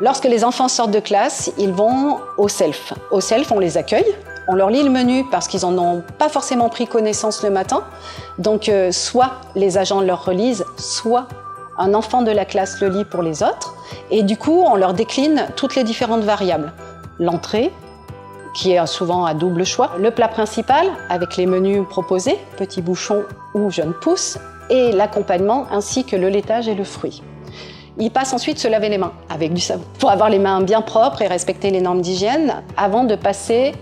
Lorsque les enfants sortent de classe, ils vont au self. Au self, on les accueille, on leur lit le menu parce qu'ils n'en ont pas forcément pris connaissance le matin. Donc, soit les agents leur relisent, soit un enfant de la classe le lit pour les autres. Et du coup, on leur décline toutes les différentes variables. L'entrée, qui est souvent à double choix, le plat principal avec les menus proposés, petit bouchon ou jeune pousse, et l'accompagnement ainsi que le laitage et le fruit. Ils passent ensuite se laver les mains avec du savon pour avoir les mains bien propres et respecter les normes d'hygiène avant de passer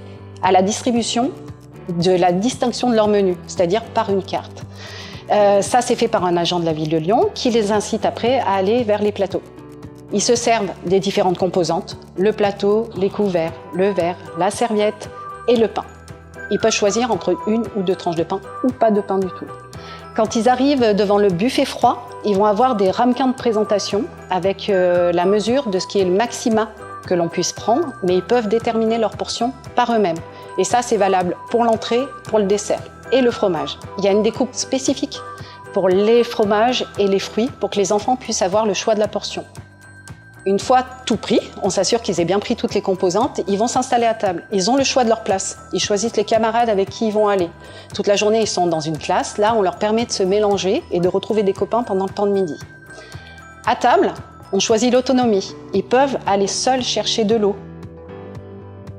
à la distribution de la distinction de leur menu, c'est-à-dire par une carte. Ça, c'est fait par un agent de la ville de Lyon qui les incite après à aller vers les plateaux. Ils se servent des différentes composantes, le plateau, les couverts, le verre, la serviette et le pain. Ils peuvent choisir entre 1 ou 2 tranches de pain ou pas de pain du tout. Quand ils arrivent devant le buffet froid, ils vont avoir des ramequins de présentation avec la mesure de ce qui est le maxima que l'on puisse prendre, mais ils peuvent déterminer leur portion par eux-mêmes. Et ça, c'est valable pour l'entrée, pour le dessert et le fromage. Il y a une découpe spécifique pour les fromages et les fruits pour que les enfants puissent avoir le choix de la portion. Une fois tout pris, on s'assure qu'ils aient bien pris toutes les composantes, ils vont s'installer à table. Ils ont le choix de leur place. Ils choisissent les camarades avec qui ils vont aller. Toute la journée, ils sont dans une classe. Là, on leur permet de se mélanger et de retrouver des copains pendant le temps de midi. À table, on choisit l'autonomie. Ils peuvent aller seuls chercher de l'eau.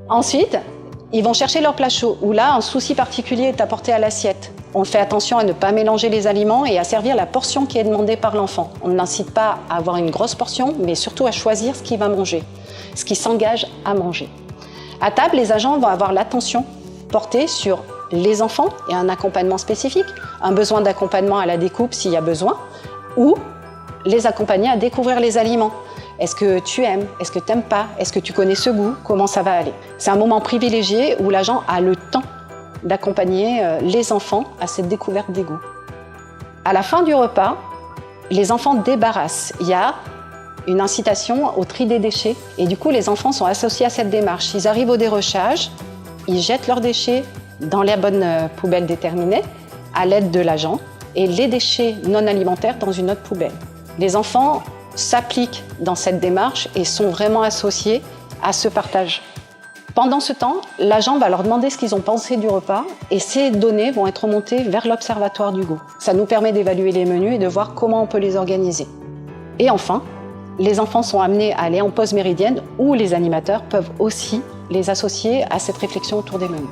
Ensuite, ils vont chercher leur plat chaud, où là, un souci particulier est apporté à l'assiette. On fait attention à ne pas mélanger les aliments et à servir la portion qui est demandée par l'enfant. On n'incite pas à avoir une grosse portion, mais surtout à choisir ce qu'il va manger, ce qu'il s'engage à manger. À table, les agents vont avoir l'attention portée sur les enfants et un accompagnement spécifique, un besoin d'accompagnement à la découpe s'il y a besoin, ou les accompagner à découvrir les aliments. Est-ce que tu aimes? Est-ce que tu n'aimes pas? Est-ce que tu connais ce goût? Comment ça va aller? C'est un moment privilégié où l'agent a le temps d'accompagner les enfants à cette découverte des goûts. À la fin du repas, les enfants débarrassent. Il y a une incitation au tri des déchets et du coup, les enfants sont associés à cette démarche. Ils arrivent au dérochage, ils jettent leurs déchets dans la bonne poubelle déterminée à l'aide de l'agent et les déchets non alimentaires dans une autre poubelle. Les enfants s'appliquent dans cette démarche et sont vraiment associés à ce partage. Pendant ce temps, l'agent va leur demander ce qu'ils ont pensé du repas et ces données vont être remontées vers l'Observatoire du goût. Ça nous permet d'évaluer les menus et de voir comment on peut les organiser. Et enfin, les enfants sont amenés à aller en pause méridienne où les animateurs peuvent aussi les associer à cette réflexion autour des menus.